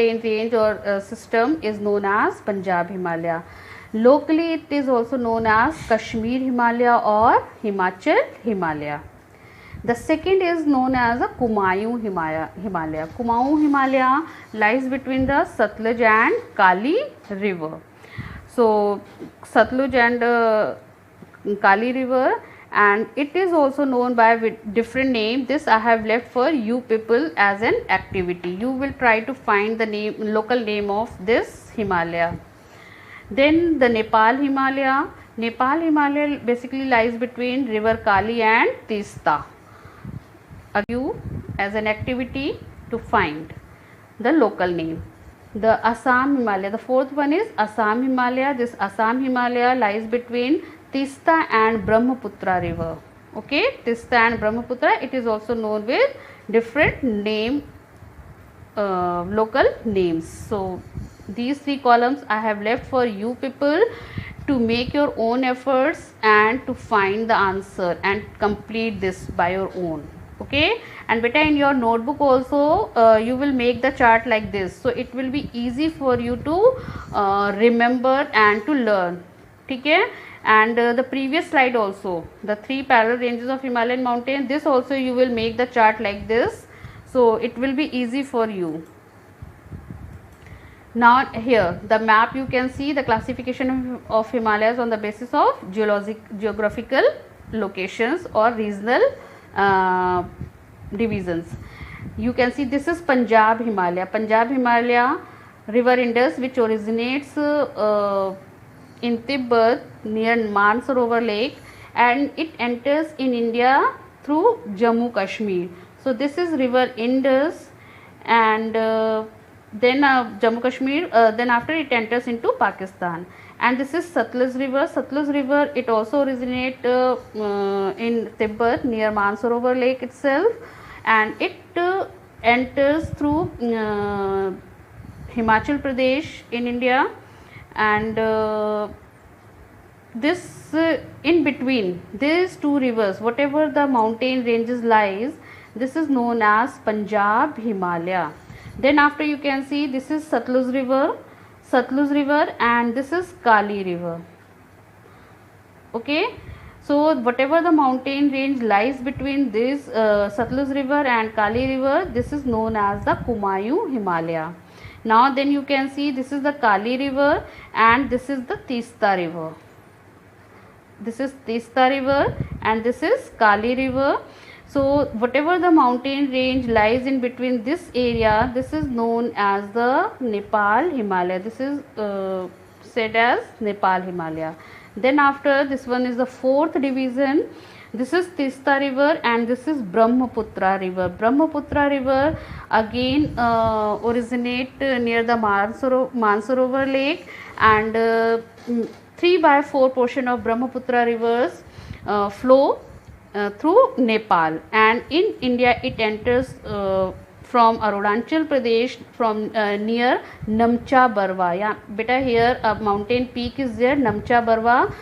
mountain range or system is known as Punjab Himalaya. Locally it is also known as Kashmir Himalaya or Himachal Himalaya. The second is known as a Kumaon Himalaya. Kumaon Himalaya lies between the Satluj and Kali river. So Satluj and Kali river, and it is also known by different name. This I have left for you people as an activity. You will try to find the local name of this Himalaya. Then the Nepal Himalaya. Nepal Himalaya basically lies between river Kali and Tista. You as an activity to find the local name. The Assam Himalaya, the fourth one is Assam Himalaya. This Assam Himalaya lies between Tista and Brahmaputra river. Okay, Tista and Brahmaputra, it is also known with different name, local names. So these three columns I have left for you people to make your own efforts and to find the answer and complete this by your own. Okay, and beta in your notebook also you will make the chart like this, so it will be easy for you to remember and to learn. Okay, and the previous slide also, the three parallel ranges of Himalayan mountain, this also you will make the chart like this, so it will be easy for you. Now here the map, you can see the classification of Himalayas on the basis of geographical locations or regional divisions. You can see this is Punjab Himalaya. Punjab Himalaya, river Indus, which originates in Tibet near Mansarovar Lake, and it enters in India through Jammu Kashmir. So this is river Indus, and then Jammu Kashmir, then after it enters into Pakistan. And this is Satluj river. Satluj river, it also originates in Tibet near Mansarovar Lake itself, and it enters through Himachal Pradesh in India, and this in between these two rivers, whatever the mountain ranges lies, this is known as Punjab Himalaya. Then after you can see this is Satluj river, and this is Kali river. Okay, so whatever the mountain range lies between this Satluj river and Kali river, this is known as the Kumaon Himalaya. Now then you can see this is the Kali river and this is the Tista river. This is Tista river and this is Kali river. So whatever the mountain range lies in between this area, this is known as the Nepal Himalaya. This is said as Nepal Himalaya. Then after this one is the fourth division. This is Tista river and this is Brahmaputra river. Brahmaputra river again originate near the Mansarovar Lake, and 3/4 portion of Brahmaputra rivers flow through Nepal, and in India it enters from Arunachal Pradesh from near Namcha Barwa. Yeah, beta here a mountain peak is there, Namcha Barwa.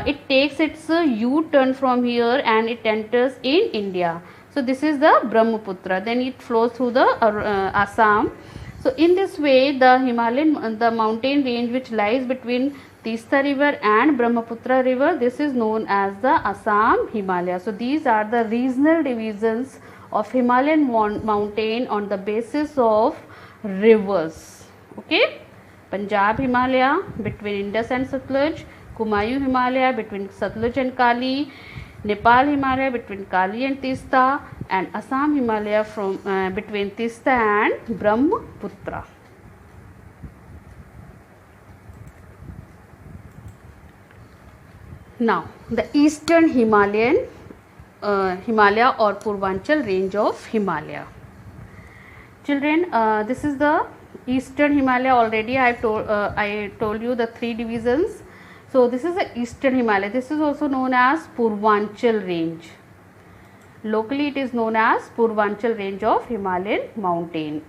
It takes its U-turn from here and it enters in India. So this is the Brahmaputra. Then it flows through the Assam. So in this way the mountain range which lies between Tista river and Brahmaputra river, this is known as the Assam Himalaya. So these are the regional divisions of Himalayan mountain on the basis of rivers. Okay, Punjab Himalaya between Indus and Satluj, Kumaon Himalaya between Satluj and Kali, Nepal Himalaya between Kali and Tista, and Assam Himalaya from between Tista and Brahmaputra. Now the eastern Himalaya or Purvanchal range of Himalaya. Children, this is the eastern Himalaya. Already I told you the three divisions. So this is the eastern Himalaya. This is also known as Purvanchal range. Locally it is known as Purvanchal range of Himalayan mountain.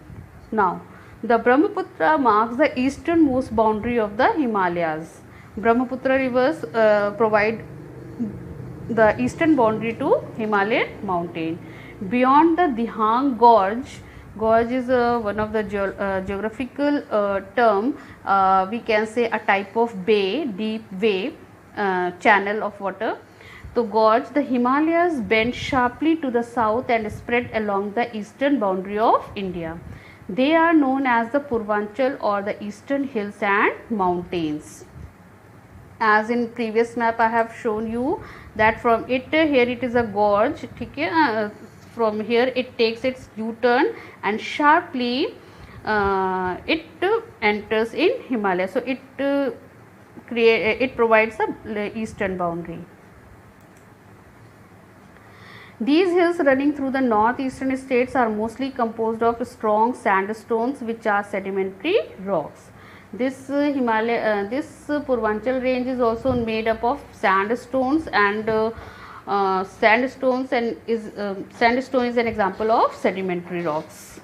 Now the Brahmaputra marks the easternmost boundary of the Himalayas. Brahmaputra rivers provide the eastern boundary to Himalayan mountain. Beyond the Dihang Gorge, Gorge is one of the geographical term. We can say a type of bay, deep way, channel of water. So gorge, the Himalayas bend sharply to the south and spread along the eastern boundary of India. They are known as the Purvanchal or the eastern hills and mountains. As in previous map I have shown you that from it, here it is a gorge, from here it takes its U-turn and sharply it enters in Himalaya. So it provides a eastern boundary. These hills running through the northeastern states are mostly composed of strong sandstones which are sedimentary rocks. This Purvanchal range is also made up of sandstones, and sandstone is an example of sedimentary rocks.